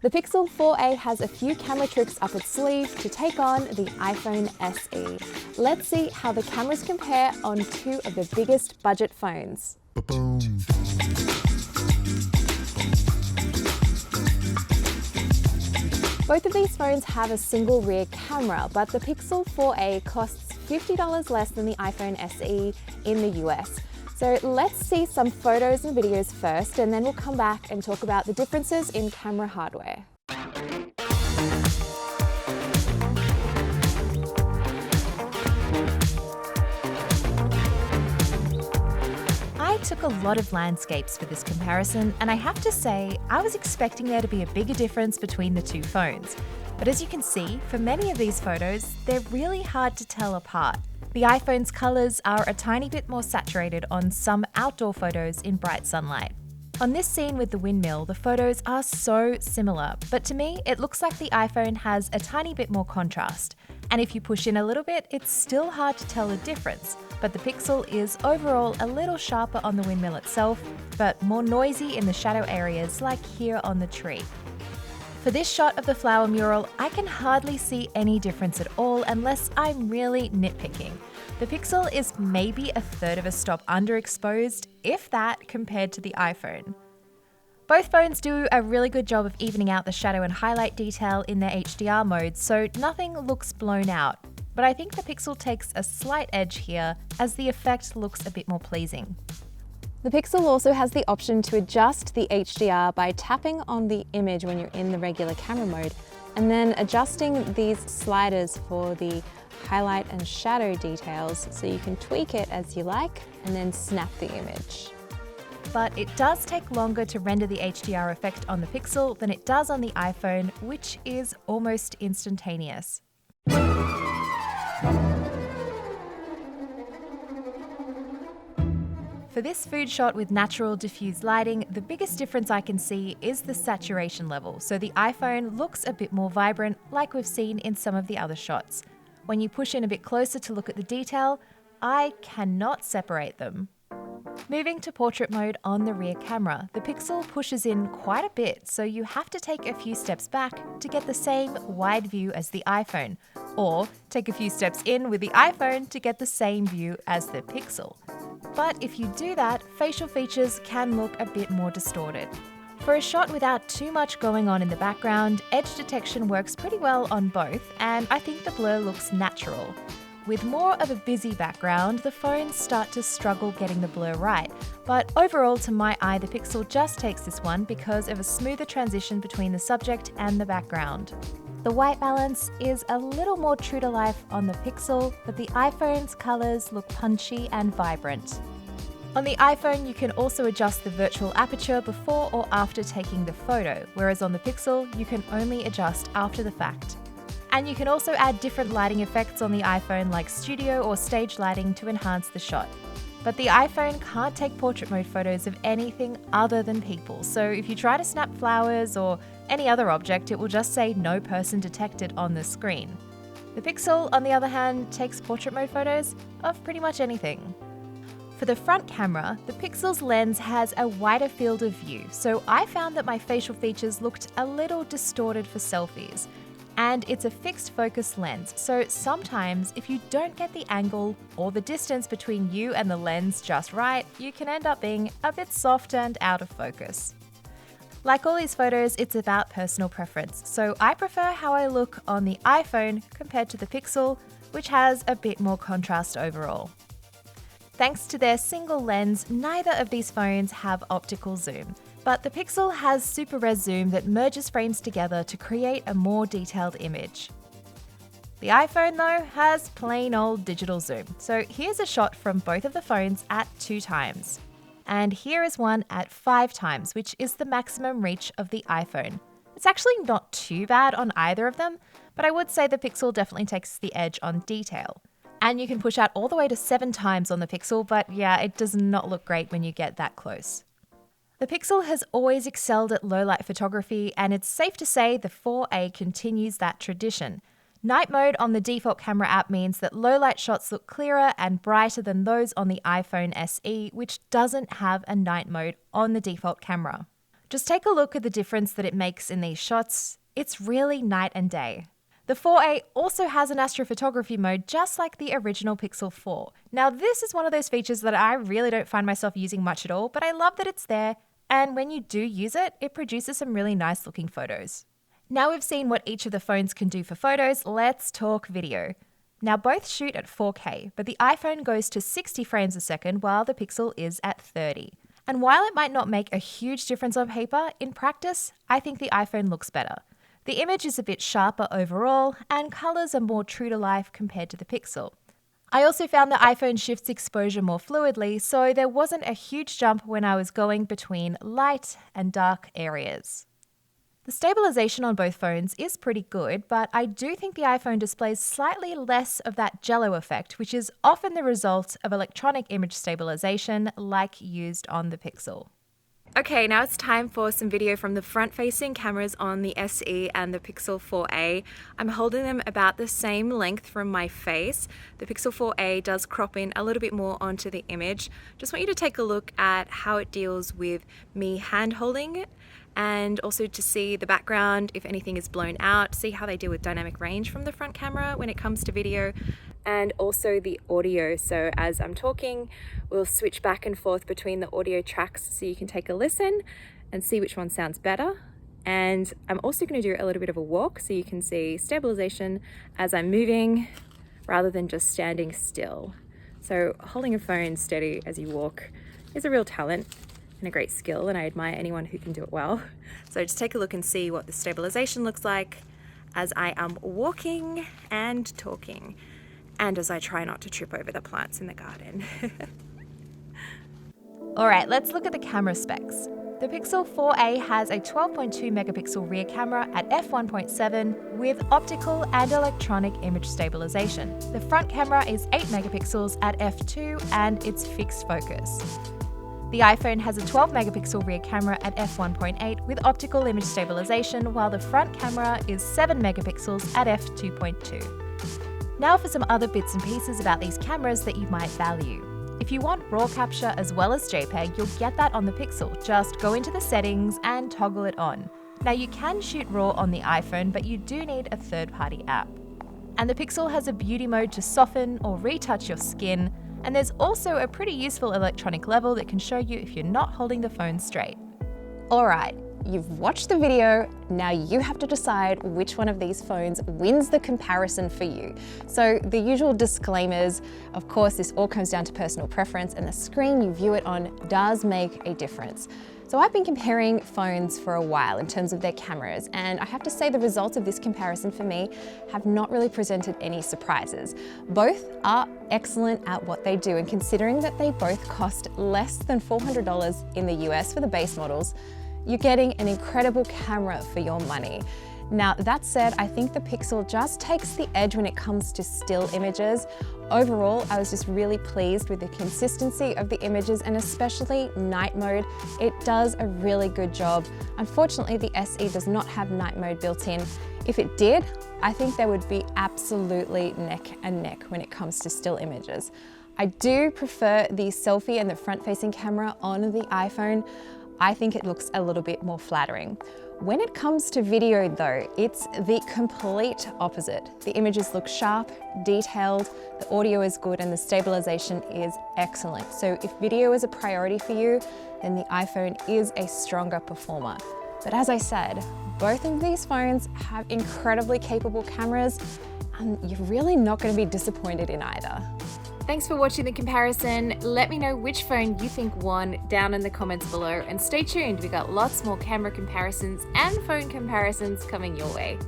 The Pixel 4a has a few camera tricks up its sleeve to take on the iPhone SE. Let's see how the cameras compare on two of the biggest budget phones. Both of these phones have a single rear camera, but the Pixel 4a costs $50 less than the iPhone SE in the US. So let's see some photos and videos first, and then we'll come back and talk about the differences in camera hardware. I took a lot of landscapes for this comparison, and I have to say, I was expecting there to be a bigger difference between the two phones. But as you can see, for many of these photos, they're really hard to tell apart. The iPhone's colours are a tiny bit more saturated on some outdoor photos in bright sunlight. On this scene with the windmill, the photos are so similar, but to me, it looks like the iPhone has a tiny bit more contrast. And if you push in a little bit, it's still hard to tell the difference. But the Pixel is overall a little sharper on the windmill itself, but more noisy in the shadow areas like here on the tree. For this shot of the flower mural, I can hardly see any difference at all unless I'm really nitpicking. The Pixel is maybe a third of a stop underexposed, if that, compared to the iPhone. Both phones do a really good job of evening out the shadow and highlight detail in their HDR mode, so nothing looks blown out. But I think the Pixel takes a slight edge here as the effect looks a bit more pleasing. The Pixel also has the option to adjust the HDR by tapping on the image when you're in the regular camera mode, and then adjusting these sliders for the highlight and shadow details so you can tweak it as you like and then snap the image. But it does take longer to render the HDR effect on the Pixel than it does on the iPhone, which is almost instantaneous. For this food shot with natural diffused lighting, the biggest difference I can see is the saturation level, so the iPhone looks a bit more vibrant like we've seen in some of the other shots. When you push in a bit closer to look at the detail, I cannot separate them. Moving to portrait mode on the rear camera, the Pixel pushes in quite a bit, so you have to take a few steps back to get the same wide view as the iPhone, or take a few steps in with the iPhone to get the same view as the Pixel. But if you do that, facial features can look a bit more distorted. For a shot without too much going on in the background, edge detection works pretty well on both, and I think the blur looks natural. With more of a busy background, the phones start to struggle getting the blur right, but overall to my eye the Pixel just takes this one because of a smoother transition between the subject and the background. The white balance is a little more true to life on the Pixel, but the iPhone's colours look punchy and vibrant. On the iPhone, you can also adjust the virtual aperture before or after taking the photo, whereas on the Pixel, you can only adjust after the fact. And you can also add different lighting effects on the iPhone like studio or stage lighting to enhance the shot. But the iPhone can't take portrait mode photos of anything other than people, so if you try to snap flowers or any other object, it will just say no person detected on the screen. The Pixel, on the other hand, takes portrait mode photos of pretty much anything. For the front camera, the Pixel's lens has a wider field of view, so I found that my facial features looked a little distorted for selfies. And it's a fixed focus lens, so sometimes if you don't get the angle or the distance between you and the lens just right, you can end up being a bit soft and out of focus. Like all these photos, it's about personal preference, so I prefer how I look on the iPhone compared to the Pixel, which has a bit more contrast overall. Thanks to their single lens, neither of these phones have optical zoom. But the Pixel has super res zoom that merges frames together to create a more detailed image. The iPhone, though, has plain old digital zoom. So here's a shot from both of the phones at 2x. And here is one at 5x, which is the maximum reach of the iPhone. It's actually not too bad on either of them, but I would say the Pixel definitely takes the edge on detail. And you can push out all the way to 7x on the Pixel, but yeah, it does not look great when you get that close. The Pixel has always excelled at low-light photography, and it's safe to say the 4a continues that tradition. Night mode on the default camera app means that low-light shots look clearer and brighter than those on the iPhone SE, which doesn't have a night mode on the default camera. Just take a look at the difference that it makes in these shots. It's really night and day. The 4a also has an astrophotography mode just like the original Pixel 4. Now this is one of those features that I really don't find myself using much at all, but I love that it's there, and when you do use it, it produces some really nice looking photos. Now we've seen what each of the phones can do for photos, let's talk video. Now both shoot at 4K, but the iPhone goes to 60 frames a second while the Pixel is at 30. And while it might not make a huge difference on paper, in practice, I think the iPhone looks better. The image is a bit sharper overall, and colours are more true to life compared to the Pixel. I also found the iPhone shifts exposure more fluidly, so there wasn't a huge jump when I was going between light and dark areas. The stabilization on both phones is pretty good, but I do think the iPhone displays slightly less of that jello effect, which is often the result of electronic image stabilization like used on the Pixel. Okay, now it's time for some video from the front-facing cameras on the SE and the Pixel 4a. I'm holding them about the same length from my face. The Pixel 4a does crop in a little bit more onto the image. Just want you to take a look at how it deals with me hand-holding it, and also to see the background if anything is blown out, see how they deal with dynamic range from the front camera when it comes to video, and also the audio. So as I'm talking, we'll switch back and forth between the audio tracks so you can take a listen and see which one sounds better. And I'm also going to do a little bit of a walk so you can see stabilization as I'm moving rather than just standing still. So holding a phone steady as you walk is a real talent and a great skill, and I admire anyone who can do it well. So just take a look and see what the stabilization looks like as I am walking and talking, and as I try not to trip over the plants in the garden. Alright, let's look at the camera specs. The Pixel 4a has a 12.2 megapixel rear camera at f1.7 with optical and electronic image stabilization. The front camera is 8 megapixels at f2 and it's fixed focus. The iPhone has a 12 megapixel rear camera at f1.8 with optical image stabilization, while the front camera is 7 megapixels at f2.2. Now for some other bits and pieces about these cameras that you might value. If you want RAW capture as well as JPEG, you'll get that on the Pixel. Just go into the settings and toggle it on. Now you can shoot RAW on the iPhone, but you do need a third-party app. And the Pixel has a beauty mode to soften or retouch your skin, and there's also a pretty useful electronic level that can show you if you're not holding the phone straight. Alright, you've watched the video, now you have to decide which one of these phones wins the comparison for you. So the usual disclaimers, of course this all comes down to personal preference, and the screen you view it on does make a difference. So I've been comparing phones for a while in terms of their cameras, and I have to say the results of this comparison for me have not really presented any surprises. Both are excellent at what they do, and considering that they both cost less than $400 in the US for the base models, you're getting an incredible camera for your money. Now that said, I think the Pixel just takes the edge when it comes to still images. Overall, I was just really pleased with the consistency of the images, and especially night mode. It does a really good job. Unfortunately, the SE does not have night mode built in. If it did, I think they would be absolutely neck and neck when it comes to still images. I do prefer the selfie and the front-facing camera on the iPhone. I think it looks a little bit more flattering. When it comes to video though, it's the complete opposite. The images look sharp, detailed, the audio is good, and the stabilization is excellent. So if video is a priority for you, then the iPhone is a stronger performer. But as I said, both of these phones have incredibly capable cameras, and you're really not going to be disappointed in either. Thanks for watching the comparison. Let me know which phone you think won down in the comments below, and stay tuned, we got lots more camera comparisons and phone comparisons coming your way.